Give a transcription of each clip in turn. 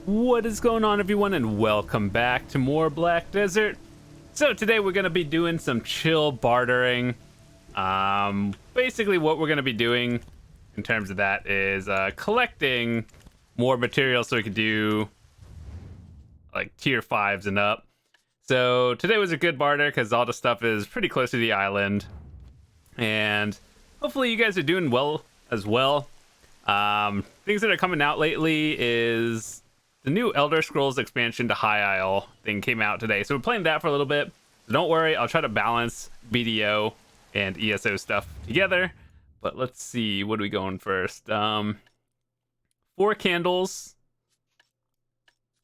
What is going on, everyone, and welcome back to more Black Desert. So today we're going to be doing some chill bartering. Basically what we're going to be doing in terms of that is collecting more materials so we can do like tier 5s and up. So today was a good barter because all the stuff is pretty close to the island, and hopefully you guys are doing well as well. Things that are coming out lately is the new Elder Scrolls expansion to High Isle thing came out today. So we're playing that for a little bit. So don't worry, I'll try to balance BDO and ESO stuff together. But let's see, what are we going first? 4 candles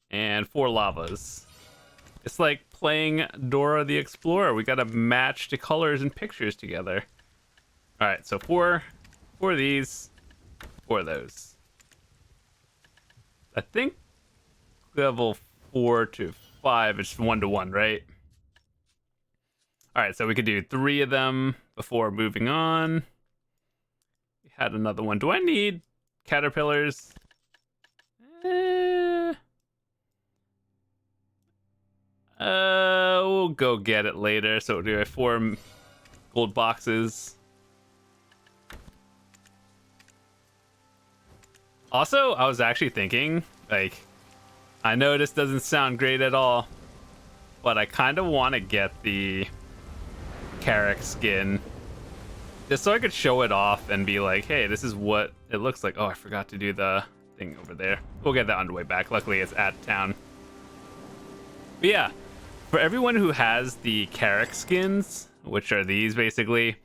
and 4 lavas. It's like playing Dora the Explorer. We gotta match the colors and pictures together. Alright, so 4 of these, 4 of those. I think level 4 to 5, it's 1-to-1, right? Alright, so we could do 3 of them before moving on. We had another one. Do I need caterpillars? We'll go get it later. So we'll do 4 gold boxes. Also, I was actually thinking, like, I know this doesn't sound great at all, but I kind of want to get the Carrack skin just so I could show it off and be like, hey, this is what it looks like. Oh, I forgot to do the thing over there. We'll get that on the way back. Luckily, it's at town. But yeah, for everyone who has the Carrack skins, which are these basically,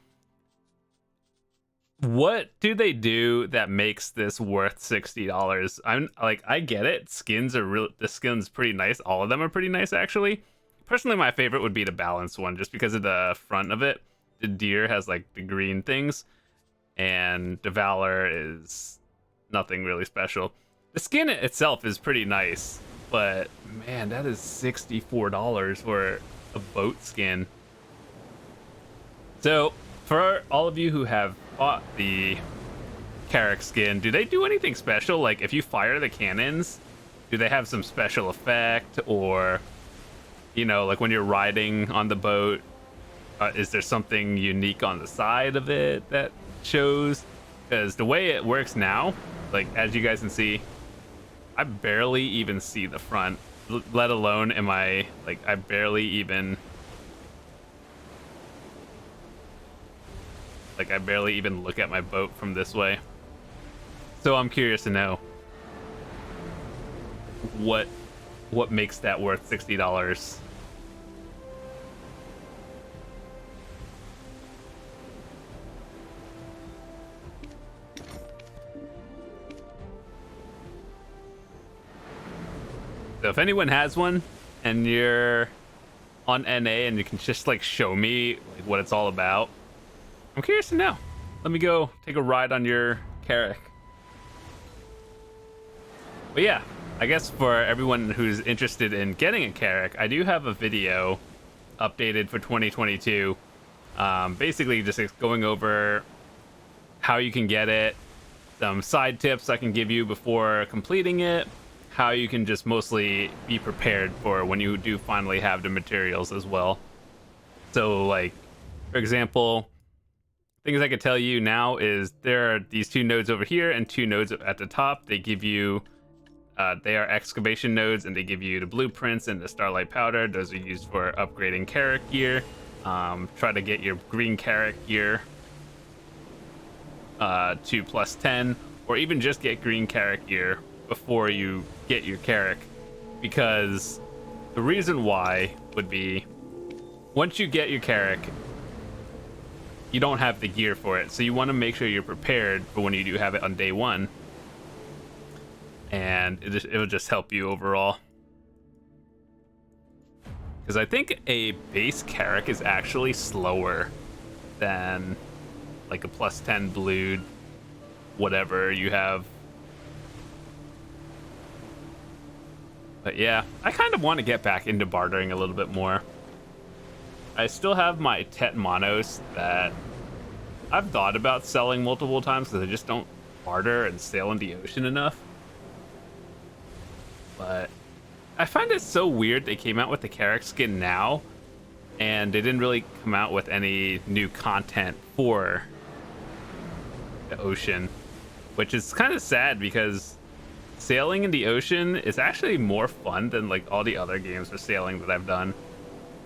what do they do that makes this worth $60? I'm like, I get it. Skins are real. The skin's pretty nice. All of them are pretty nice, actually. Personally, my favorite would be the balanced one, just because of the front of it. The deer has like the green things, and the Valor is nothing really special. The skin itself is pretty nice, but man, that is $64 for a boat skin. So for all of you who have bought the Carrack skin, do they do anything special? Like, if you fire the cannons, do they have some special effect? Or, you know, like when you're riding on the boat, is there something unique on the side of it that shows? Because the way it works now, like, as you guys can see, I barely even see the front, let alone am I, like, I barely even look at my boat from this way. So I'm curious to know what makes that worth $60. So if anyone has one and you're on NA and you can just like show me like what it's all about, I'm curious to know. Let me go take a ride on your Carrack. But yeah, I guess for everyone who's interested in getting a Carrack, I do have a video updated for 2022. Basically just going over how you can get it, some side tips I can give you before completing it, how you can just mostly be prepared for when you do finally have the materials as well. So, like, for example, things I could tell you now is there are these 2 nodes over here and 2 nodes at the top. They give you, they are excavation nodes, and they give you the blueprints and the starlight powder. Those are used for upgrading Carrack gear. Try to get your green Carrack gear to +10, or even just get green Carrack gear before you get your Carrack, because the reason why would be once you get your Carrack, you don't have the gear for it, so you want to make sure you're prepared for when you do have it on day 1, and it'll just help you overall. Because I think a base Carrack is actually slower than like a +10 blue whatever you have. But yeah, I kind of want to get back into bartering a little bit more. I still have my Tet Monos that I've thought about selling multiple times because I just don't barter and sail in the ocean enough. But I find it so weird they came out with the Carrack skin now, and they didn't really come out with any new content for the ocean, which is kind of sad because sailing in the ocean is actually more fun than like all the other games for sailing that I've done.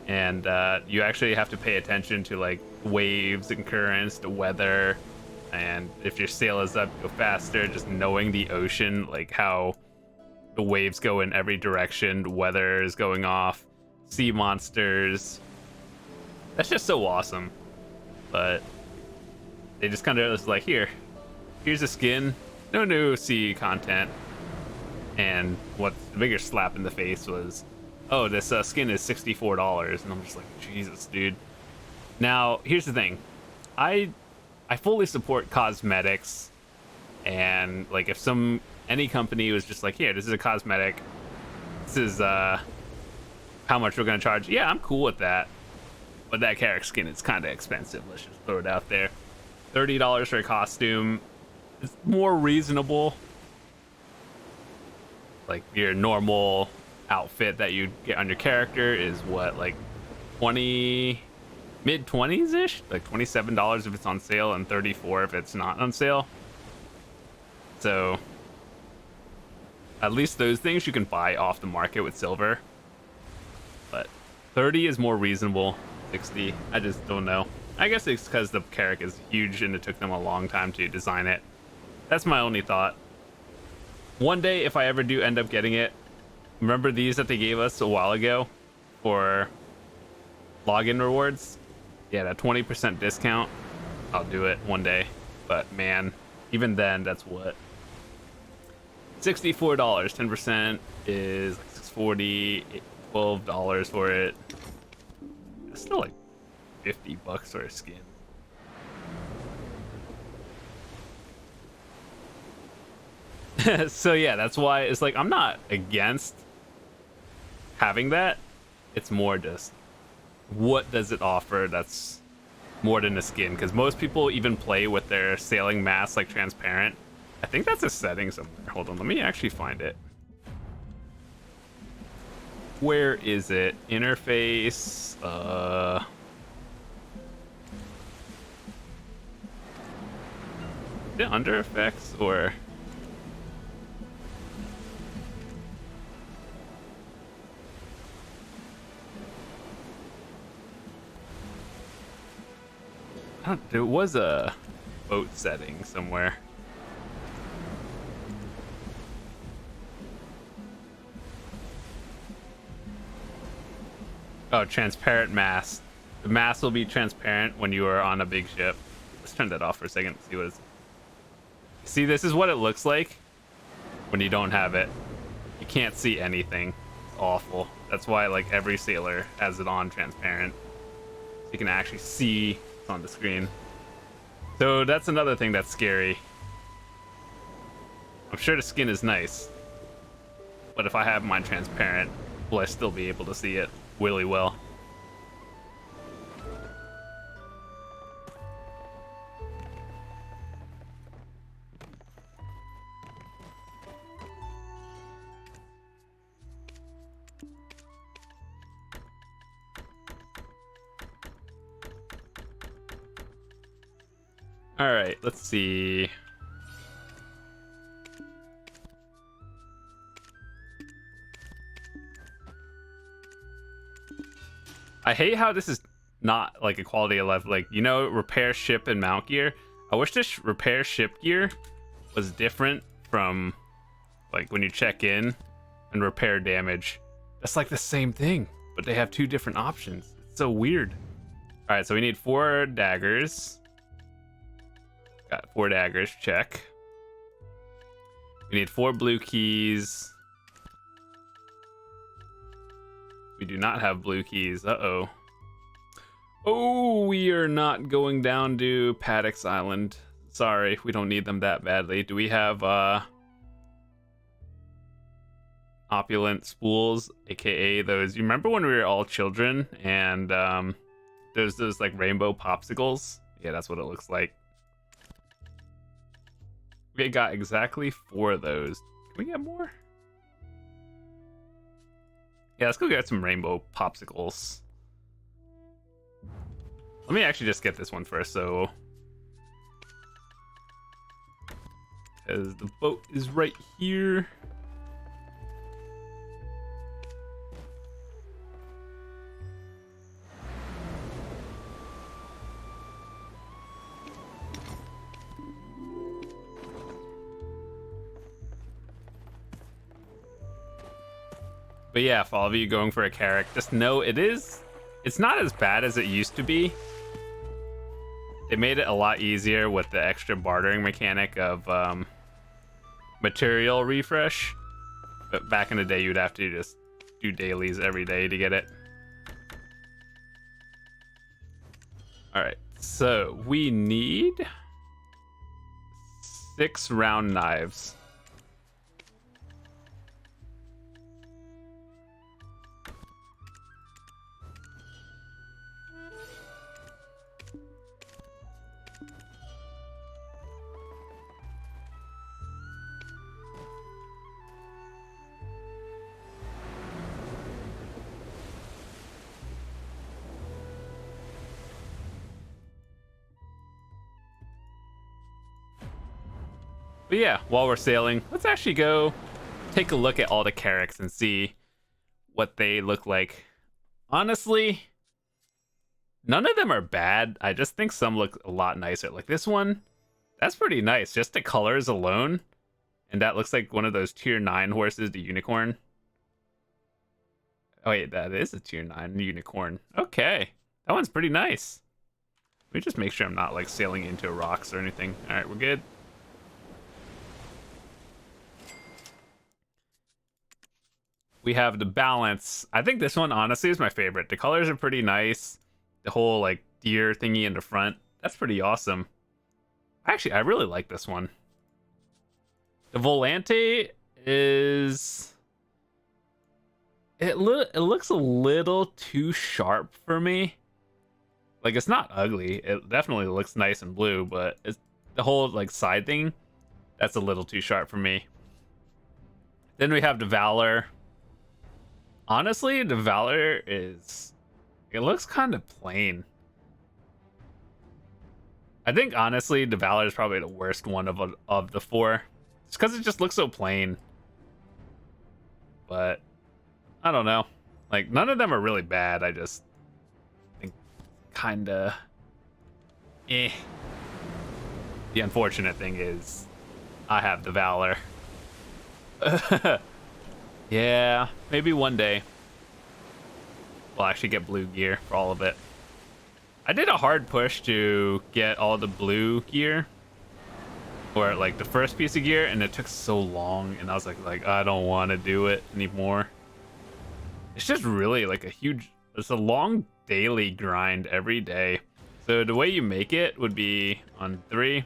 And you actually have to pay attention to like waves and currents, the weather, and if your sail is up, go faster. Just knowing the ocean, like how the waves go in every direction, the weather is going off, sea monsters. That's just so awesome. But they just kind of was like, here's a skin, no new sea content. And what the bigger slap in the face was, oh, this skin is $64, and I'm just like, Jesus, dude. Now, here's the thing, I fully support cosmetics, and like if any company was just like, here, this is a cosmetic, this is how much we're gonna charge. Yeah, I'm cool with that, but that Carrack skin is kind of expensive. Let's just throw it out there. $30 for a costume is more reasonable. Like your normal outfit that you get on your character is what, like mid-20s ish, like $27 if it's on sale and $34 if it's not on sale. So at least those things you can buy off the market with silver, but 30 is more reasonable. 60, I just don't know. I guess it's because the Carrack is huge and it took them a long time to design it. That's my only thought. One day, if I ever do end up getting it, remember these that they gave us a while ago for login rewards? Yeah, that 20% discount. I'll do it one day. But man, even then, that's what? $64. 10% is like $640, $12 for it. It's still like $50 for a skin. So yeah, that's why it's like I'm not against having that. It's more just what does it offer that's more than a skin, because most people even play with their sailing mask like transparent. I think that's a setting somewhere. Hold on, let me actually find it. Where is it? Interface, is it under effects or there was a boat setting somewhere. Oh, transparent mass. The mass will be transparent when you are on a big ship. Let's turn that off for a second. See what it's. See, this is what it looks like when you don't have it. You can't see anything. It's awful. That's why like every sailor has it on transparent, so you can actually see on the screen. So that's another thing that's scary. I'm sure the skin is nice, but if I have mine transparent, will I still be able to see it really well? All right, let's see. I hate how this is not like a quality of life. Like, you know, repair ship and mount gear. I wish this repair ship gear was different from like when you check in and repair damage. That's like the same thing, but they have two different options. It's so weird. All right, so we need 4 daggers. Got 4 daggers, check. We need 4 blue keys. We do not have blue keys. Uh-oh. Oh, we are not going down to Paddock's Island. Sorry, we don't need them that badly. Do we have opulent spools, aka those? You remember when we were all children and there's those like rainbow popsicles? Yeah, that's what it looks like. We got exactly 4 of those. Can we get more? Yeah, let's go get some rainbow popsicles. Let me actually just get this one first, so... Because the boat is right here. But yeah, for all of you going for a Carrack, just know it's not as bad as it used to be. They made it a lot easier with the extra bartering mechanic of material refresh. But back in the day, you'd have to just do dailies every day to get it. All right, so we need 6 round knives. But yeah, while we're sailing, let's actually go take a look at all the Carracks and see what they look like. Honestly, none of them are bad. I just think some look a lot nicer. Like this one, that's pretty nice. Just the colors alone. And that looks like one of those tier 9 horses, the unicorn. Oh wait, that is a tier 9 unicorn. Okay, that one's pretty nice. Let me just make sure I'm not like sailing into rocks or anything. All right, we're good. We have the balance. I think this one honestly is my favorite. The colors are pretty nice. The whole like deer thingy in the front, that's pretty awesome. Actually, I really like this one. The Volante is... It looks a little too sharp for me. Like, it's not ugly. It definitely looks nice and blue, but it's the whole like side thing, that's a little too sharp for me. Then we have the Valor. Honestly, the Valor is... It looks kind of plain. I think, honestly, the Valor is probably the worst one of the 4. It's because it just looks so plain. But, I don't know. Like, none of them are really bad. I just think kind of... The unfortunate thing is, I have the Valor. Yeah, maybe one day we'll actually get blue gear for all of it. I did a hard push to get all the blue gear, or like the first piece of gear, and it took so long, and I was like I don't want to do it anymore. It's just really like it's a long daily grind every day. So the way you make it would be on 3,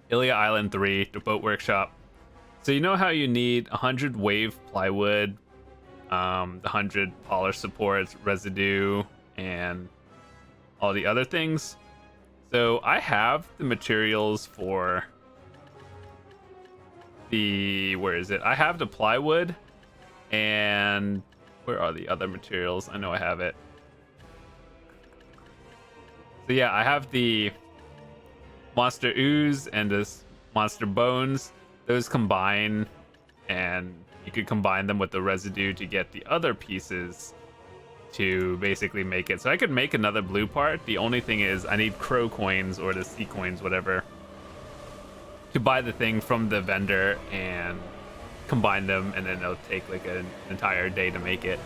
Ilia Island 3, the boat workshop. So you know how you need 100 wave plywood, the 100 polish supports, residue, and all the other things. So I have the materials for the... Where is it? I have the plywood, and where are the other materials? I know I have it. So yeah, I have the monster ooze and this monster bones. Those combine, and you could combine them with the residue to get the other pieces to basically make it. So I could make another blue part. The only thing is I need crow coins or the sea coins, whatever, to buy the thing from the vendor and combine them, and then it'll take like an entire day to make it.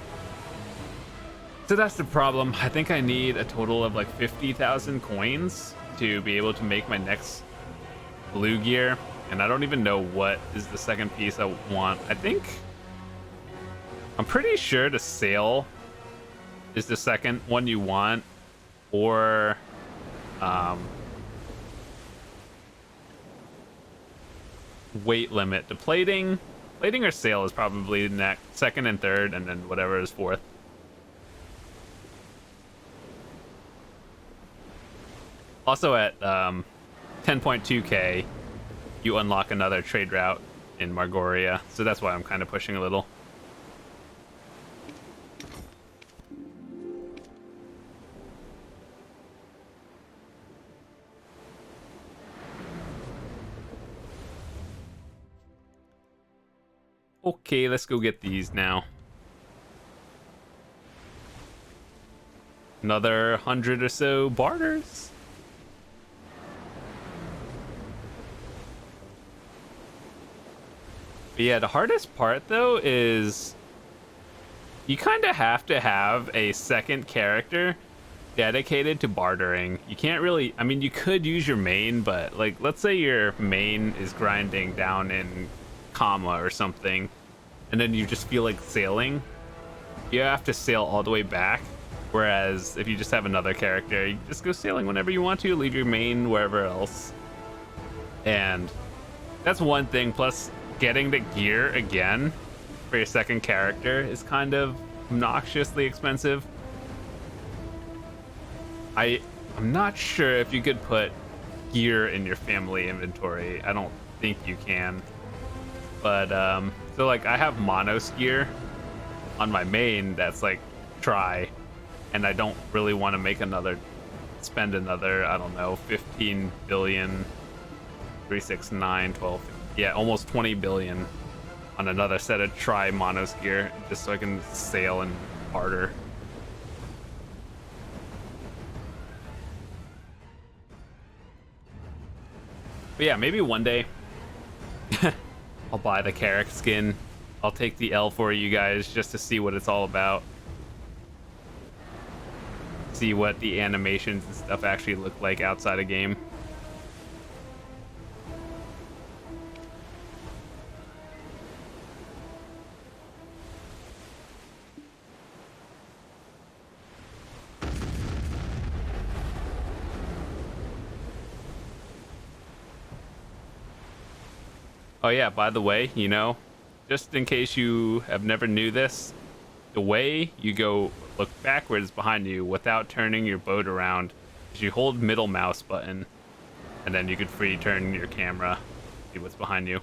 So that's the problem. I think I need a total of like 50,000 coins to be able to make my next blue gear. And I don't even know what is the second piece I want. I'm pretty sure the sail is the second one you want, or weight limit. The plating or sail is probably next, second and third, and then whatever is fourth. Also at 10.2k, you unlock another trade route in Margoria, so that's why I'm kind of pushing a little. Okay, let's go get these now. Another 100 or so barters. But yeah, the hardest part though is you kind of have to have a second character dedicated to bartering. You can't really, I mean, you could use your main, but like, let's say your main is grinding down in comma or something, and then you just feel like sailing. You have to sail all the way back. Whereas if you just have another character, you just go sailing whenever you want to, leave your main wherever else. And that's one thing. Plus, getting the gear again for your second character is kind of obnoxiously expensive. I'm not sure if you could put gear in your family inventory. I don't think you can. But so like I have Monos gear on my main that's like try, and I don't really want to spend another, I don't know, 15 billion, 369, 12, yeah, almost 20 billion on another set of try Monos gear just so I can sail and barter. But yeah, maybe one day I'll buy the Carrack skin. I'll take the L for you guys just to see what it's all about. See what the animations and stuff actually look like outside a game. Oh yeah, by the way, you know, just in case you have never knew this, the way you go look backwards behind you without turning your boat around is you hold middle mouse button, and then you could free turn your camera, see what's behind you.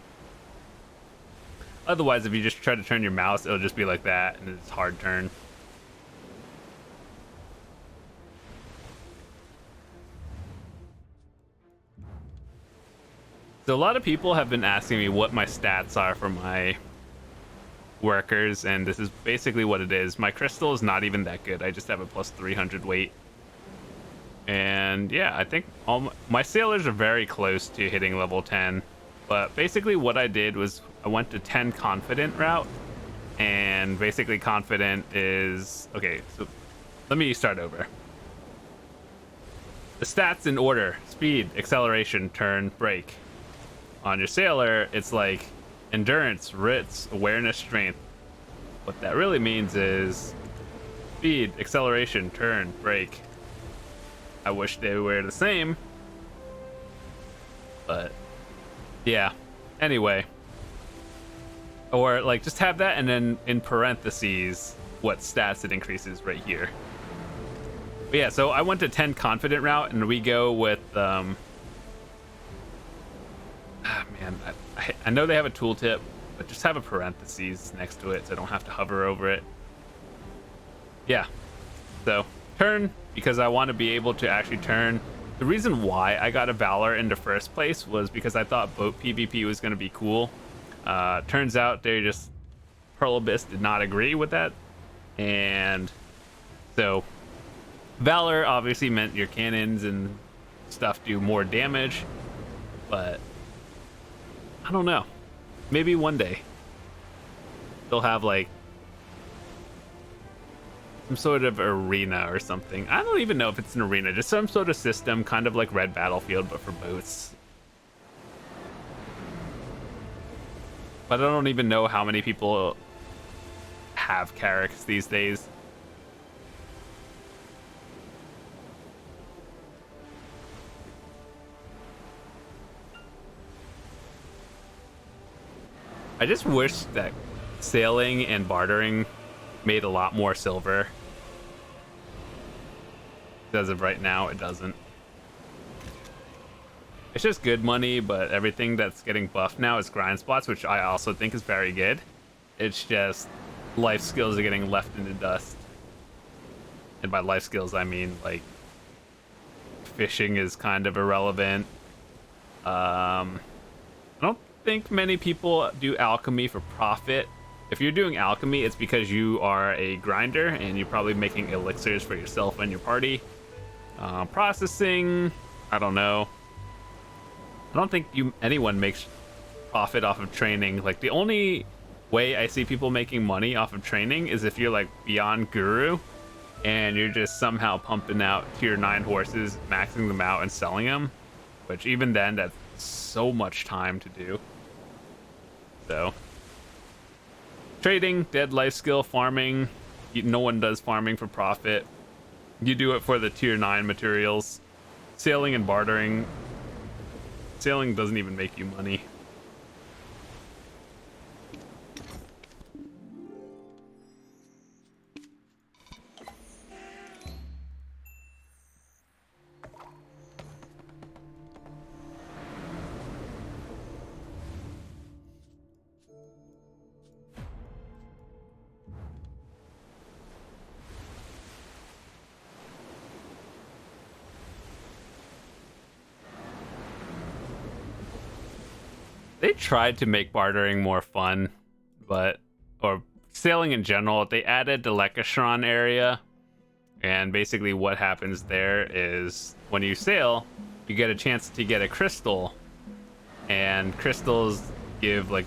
Otherwise, if you just try to turn your mouse, it'll just be like that, and it's hard turn. So a lot of people have been asking me what my stats are for my workers, and this is basically what it is. My crystal is not even that good. I just have a plus 300 weight. And yeah, I think all my sailors are very close to hitting level 10. But basically what I did was I went to 10 confident route. And basically confident is... Okay, so let me start over. The stats in order: speed, acceleration, turn, brake. On your sailor, it's like endurance, wits, awareness, strength. What that really means is speed, acceleration, turn, brake. I wish they were the same, but yeah. Anyway, or like just have that, and then in parentheses what stats it increases right here. But yeah, so I went to 10 confident route, and we go with man, I know they have a tooltip, but just have a parentheses next to it so I don't have to hover over it. Yeah, so turn, because I want to be able to actually turn. The reason why I got a Valor in the first place was because I thought boat PvP was going to be cool. Turns out they just, Pearl Abyss did not agree with that, and so Valor obviously meant your cannons and stuff do more damage, but I don't know. Maybe one day they'll have like some sort of arena or something. I don't even know if it's an arena, just some sort of system, kind of like Red Battlefield, but for boats. But I don't even know how many people have Carracks these days. I just wish that sailing and bartering made a lot more silver. As of right now, it doesn't. It's just good money, but everything that's getting buffed now is grind spots, which I also think is very good. It's just life skills are getting left in the dust. And by life skills, I mean like fishing is kind of irrelevant. I don't think many people do alchemy for profit. If you're doing alchemy, it's because you are a grinder and you're probably making elixirs for yourself and your party. Processing, I don't know. I don't think anyone makes profit off of training. Like, the only way I see people making money off of training is if you're like beyond guru and you're just somehow pumping out tier 9 horses, maxing them out and selling them, which even then, that's so much time to do. So trading, dead life skill, farming, no one does farming for profit. You do it for the tier 9 materials. Sailing and bartering. Sailing doesn't even make you money. They tried to make bartering more fun, or sailing in general. They added the Lekashron area, and basically what happens there is when you sail, you get a chance to get a crystal, and crystals give like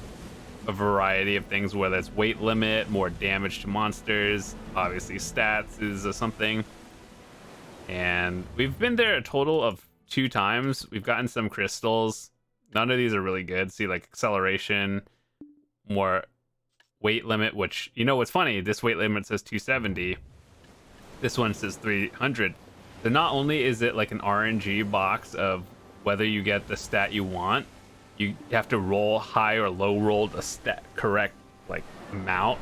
a variety of things, whether it's weight limit, more damage to monsters, obviously stats is something. And we've been there a total of 2 times. We've gotten some crystals. None of these are really good. See, like acceleration, more weight limit, which, you know what's funny? This weight limit says 270. This one says 300. So not only is it like an RNG box of whether you get the stat you want, you have to roll high or low roll the stat correct like amount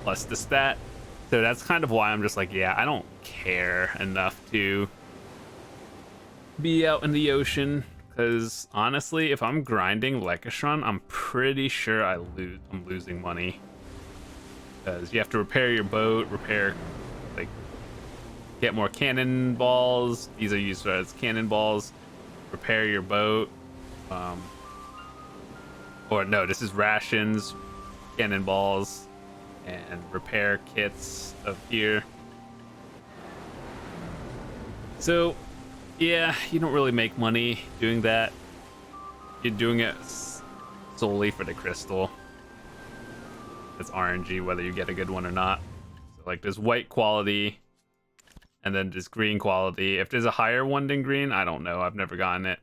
plus the stat. So that's kind of why I'm just like, yeah, I don't care enough to be out in the ocean. Because honestly, if I'm grinding Lekashron, I'm pretty sure I'm losing money. Because you have to repair your boat, like, get more cannonballs. These are used as cannonballs. Repair your boat. Or no, this is rations, cannonballs, and repair kits up here. So yeah, you don't really make money doing that. You're doing it solely for the crystal. It's RNG whether you get a good one or not. So like there's white quality and then there's green quality. If there's a higher one than green, I don't know. I've never gotten it.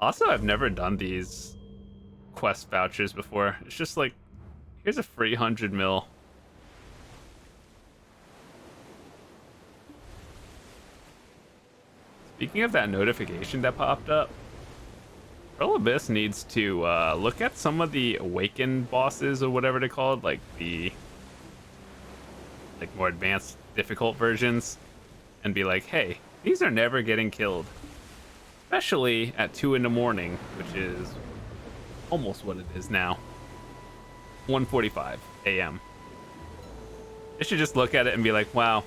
Also, I've never done these quest vouchers before. It's just like, here's a free 100 mil. Speaking of that notification that popped up, Pearl Abyss needs to look at some of the awakened bosses or whatever they're called, like the more advanced difficult versions, and be like, hey, these are never getting killed. Especially at 2 in the morning, which is almost what it is now. 1:45 a.m. They should just look at it and be like, wow,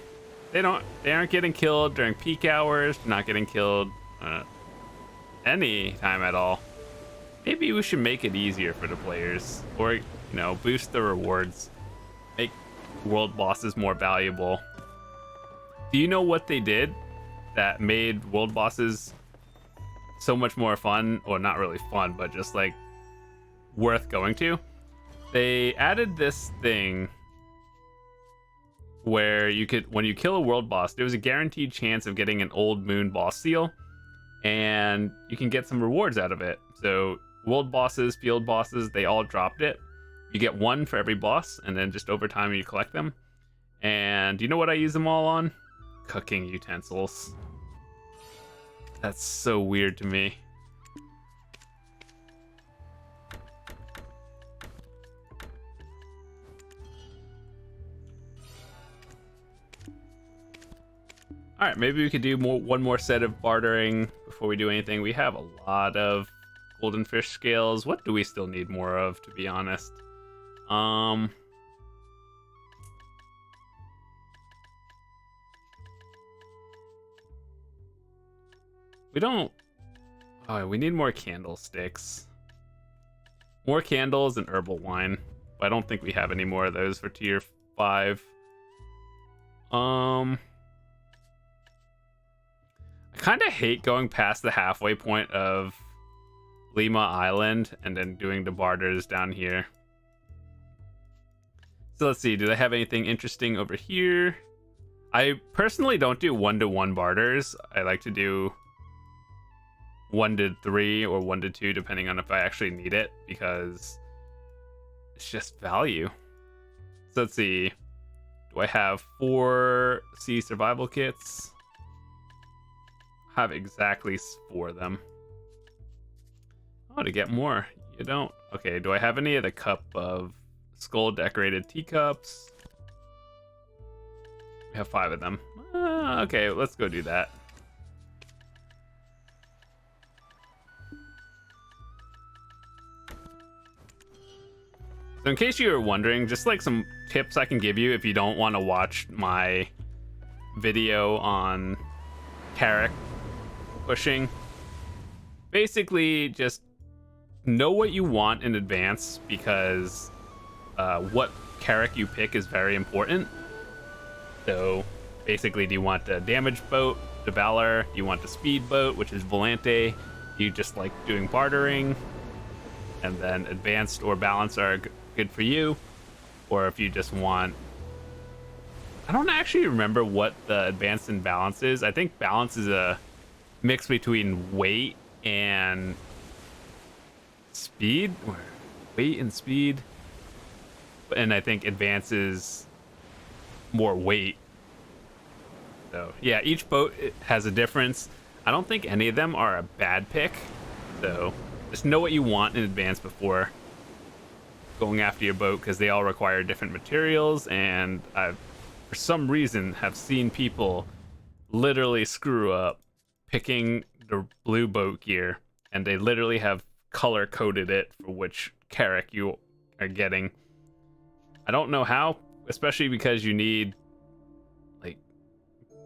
they aren't getting killed during peak hours, they're not getting killed any time at all. Maybe we should make it easier for the players, or, you know, boost the rewards, make world bosses more valuable. Do you know what they did that made world bosses so much more fun? Or not really fun, but just like worth going to? They added this thing where you could, when you kill a world boss, there was a guaranteed chance of getting an old moon boss seal, and you can get some rewards out of it. So world bosses, field bosses, they all dropped it. You get one for every boss, and then just over time you collect them. And you know what I use them all on? Cooking utensils. That's so weird to me. All right, maybe we could do one more set of bartering before we do anything. We have a lot of golden fish scales. What do we still need more of, to be honest? We don't... Oh, we need more candlesticks. More candles and herbal wine. I don't think we have any more of those for tier 5. I kind of hate going past the halfway point of Lima Island and then doing the barters down here. So let's see, do they have anything interesting over here? I personally don't do 1-to-1 barters. I like to do 1-to-3 or 1-to-2 depending on if I actually need it, because it's just value. So let's see, do I have 4 sea survival kits? I have exactly 4 of them. Oh, to get more, you don't. Okay, do I have any of the cup of skull decorated teacups? We have 5 of them. Okay, let's go do that. So in case you were wondering, just like some tips I can give you if you don't want to watch my video on Carrack pushing. Basically, just know what you want in advance, because what Carrack you pick is very important. So basically, do you want the damage boat, the Valor? Do you want the speed boat, which is Volante? Do you just like doing bartering? And then advanced or balance are good for you. Or if you just want... I don't actually remember what the advanced and balance is. I think balance is a mix between weight and speed. Or weight and speed. And I think advance is more weight. So yeah, each boat has a difference. I don't think any of them are a bad pick. So just know what you want in advance before going after your boat, because they all require different materials, and I've for some reason have seen people literally screw up picking the blue boat gear, and they literally have color coded it for which Carrack you are getting. I don't know how, especially because you need like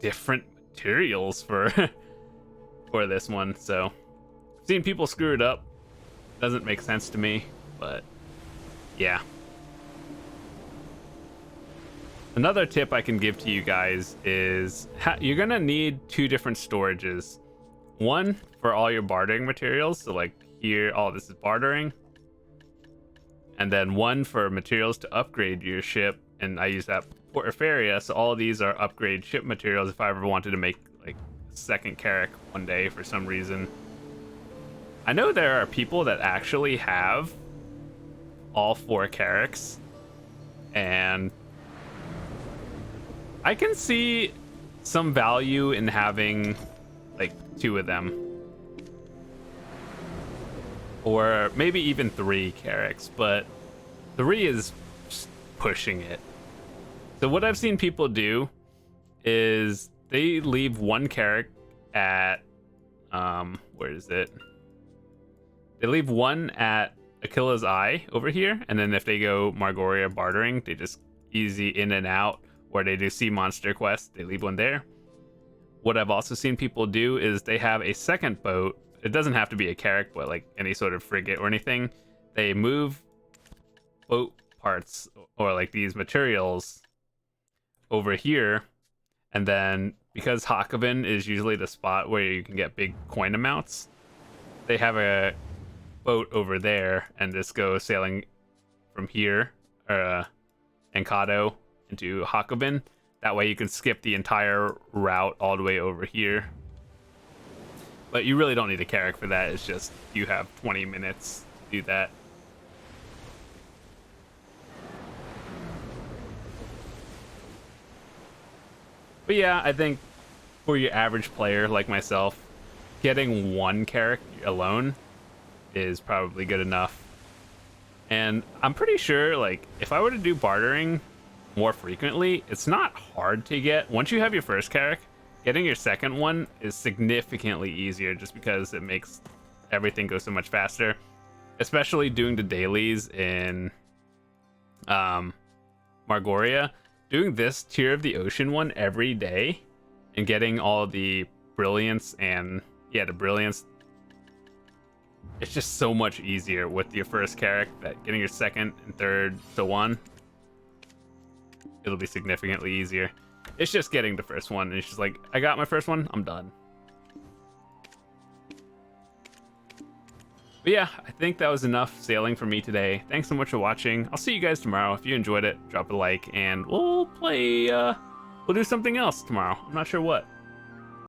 different materials for for this one. So seeing people screw it up doesn't make sense to me, but yeah. Another tip I can give to you guys is you're gonna need 2 different storages. One for all your bartering materials, so like here, all this is bartering. And then one for materials to upgrade your ship, and I use that Portaferia, so all of these are upgrade ship materials if I ever wanted to make like a second Carrack one day for some reason. I know there are people that actually have all 4 Carracks, and I can see some value in having like 2 of them, or maybe even 3 Carracks, but 3 is pushing it. So what I've seen people do is they leave 1 Carrack at where is it? They leave 1 at Akila's Eye over here, and then if they go Margoria bartering, they just easy in and out, or they do Sea Monster quest, they leave 1 there. What I've also seen people do is they have a second boat. It doesn't have to be a Carrack, but like any sort of frigate or anything. They move boat parts or like these materials over here, and then because Hakoven is usually the spot where you can get big coin amounts, they have a boat over there and just go sailing from here, Encado, into Hakoven. That way you can skip the entire route all the way over here. But you really don't need a Carrack for that. It's just you have 20 minutes to do that. But yeah, I think for your average player like myself, getting 1 Carrack alone is probably good enough. And I'm pretty sure, like, if I were to do bartering more frequently, it's not hard to get. Once you have your first Carrack, getting your second one is significantly easier, just because it makes everything go so much faster. Especially doing the dailies in Margoria. Doing this Tier of the Ocean one every day and getting all the brilliance and, yeah, the brilliance it's just so much easier with your first Carrack that getting your second and third to one, it'll be significantly easier. It's just getting the first one. It's just like, I got my first one, I'm done. But yeah, I think that was enough sailing for me today. Thanks so much for watching. I'll see you guys tomorrow. If you enjoyed it, drop a like, and we'll do something else tomorrow. I'm not sure what.